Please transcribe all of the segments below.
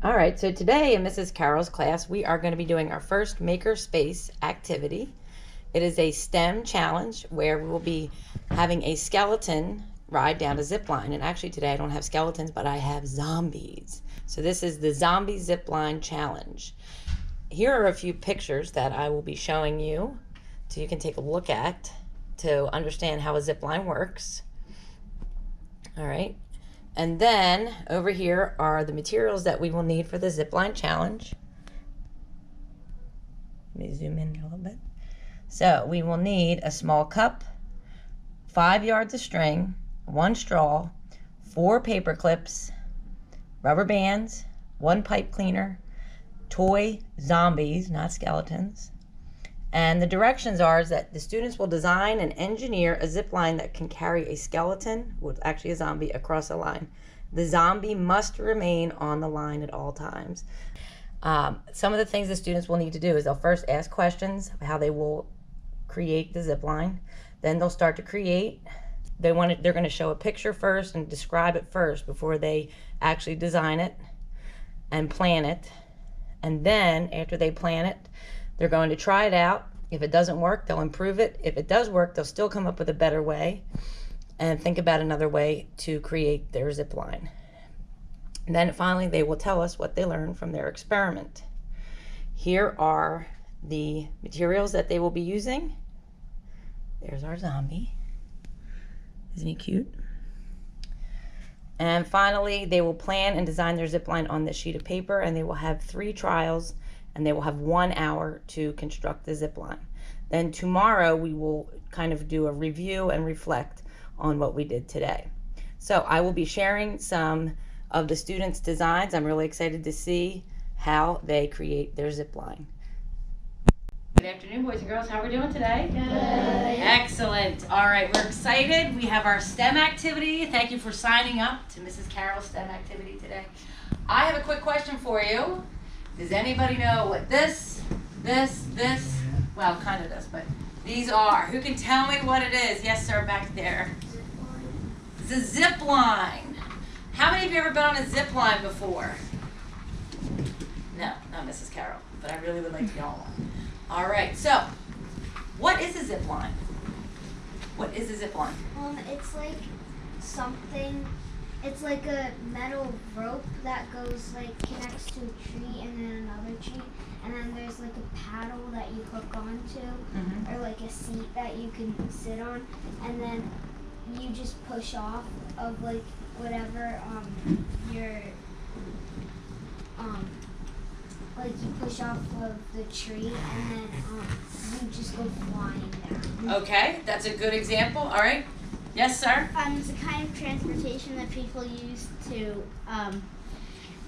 All right, so today in Mrs. Carroll's class, we are going to be doing our first makerspace activity. It is a STEM challenge where we will be having a skeleton ride down a zip line. And actually today I don't have skeletons, but I have zombies. So this is the zombie zip line challenge. Here are a few pictures that I will be showing you so you can take a look at to understand how a zip line works. All right. And then over here are the materials that we will need for the zipline challenge. Let me zoom in a little bit. So we will need a small cup, 5 yards of string, 1 straw, 4 paper clips, rubber bands, 1 pipe cleaner, toy zombies, not skeletons. And the directions are that the students will design and engineer a zip line that can carry a skeleton, well, actually a zombie, across a line. The zombie must remain on the line at all times. Some of the things the students will need to do is they'll first ask questions of how they will create the zip line. Then they'll start to create. They're going to show a picture first and describe it first before they actually design it and plan it. And then after they plan it, they're going to try it out. If it doesn't work, they'll improve it. If it does work, they'll still come up with a better way and think about another way to create their zip line. And then finally, they will tell us what they learned from their experiment. Here are the materials that they will be using. There's our zombie. Isn't he cute? And finally, they will plan and design their zip line on this sheet of paper, and they will have 3 trials, and they will have 1 hour to construct the zip line. Then tomorrow we will kind of do a review and reflect on what we did today. So I will be sharing some of the students' designs. I'm really excited to see how they create their zip line. Good afternoon, boys and girls. How are we doing today? Good. Excellent. All right, we're excited. We have our STEM activity. Thank you for signing up to Mrs. Carroll's STEM activity today. I have a quick question for you. Does anybody know what this, well, kind of does, but these are? Who can tell me what it is? Yes, sir, back there. It's a zip line. How many of you ever been on a zip line before? No, not Mrs. Carroll, but I really would like to go on one. All right, so what is a zip line? What is a zip line? It's like something. It's like a metal rope that goes connects to a tree and then another tree, and then there's like a paddle that you hook onto, or like a seat that you can sit on, and then you just push off of like whatever your like you push off of the tree, and then you just go flying down. Okay, that's a good example. All right. Yes, sir? It's a kind of transportation that people use to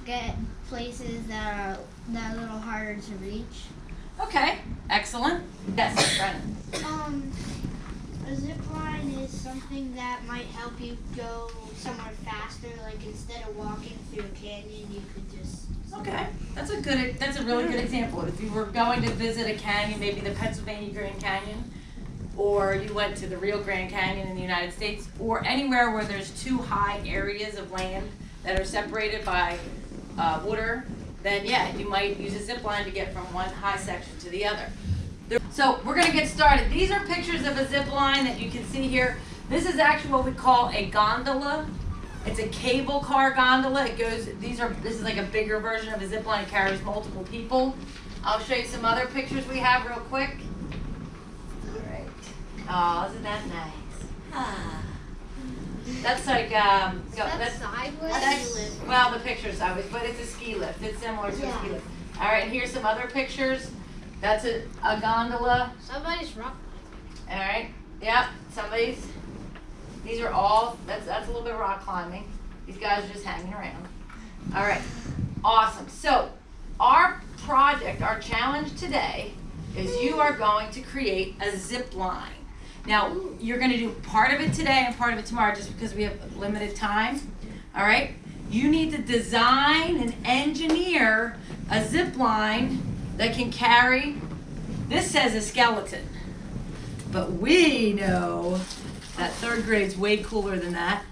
get places that are a little harder to reach. Okay, excellent. Yes, Brennan. A zip line is something that might help you go somewhere faster. Like instead of walking through a canyon, you could just. Okay, that's a really good example. If you were going to visit a canyon, maybe the Pennsylvania Grand Canyon, or you went to the real Grand Canyon in the United States, or anywhere where there's 2 high areas of land that are separated by water, then yeah, you might use a zip line to get from one high section to the other. So we're going to get started. These are pictures of a zip line that you can see here. This is actually what we call a gondola. It's a cable car gondola. This is like a bigger version of a zip line. It carries multiple people. I'll show you some other pictures we have real quick. Oh, isn't that nice? Ah. That's like, That's sideways? Well, the picture's sideways, but it's a ski lift. It's similar to a ski lift. All right, and here's some other pictures. That's a gondola. Somebody's rock. All right, yep, these are all, that's a little bit of rock climbing. These guys are just hanging around. All right, awesome. So our project, our challenge today is you are going to create a zip line. Now, you're going to do part of it today and part of it tomorrow just because we have limited time, all right? You need to design and engineer a zip line that can carry, this says a skeleton, but we know that 3rd grade's way cooler than that,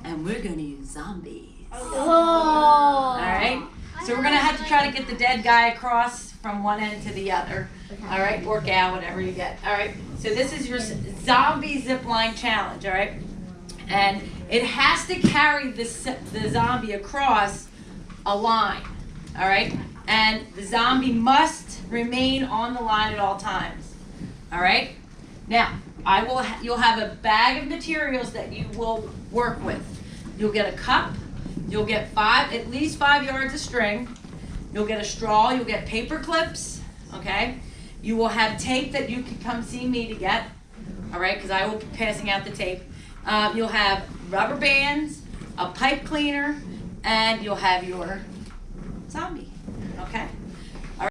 and we're going to use zombies. Oh. All right? So we're gonna have to try to get the dead guy across from one end to the other. All right, or gal, whatever you get. All right, so this is your zombie zip line challenge. All right, and it has to carry the zombie across a line. All right, and the zombie must remain on the line at all times. All right, now you'll have a bag of materials that you will work with. You'll get a cup. You'll get at least 5 yards of string. You'll get a straw. You'll get paper clips. Okay. You will have tape that you can come see me to get. All right, because I will be passing out the tape. You'll have rubber bands, a pipe cleaner, and you'll have your zombie.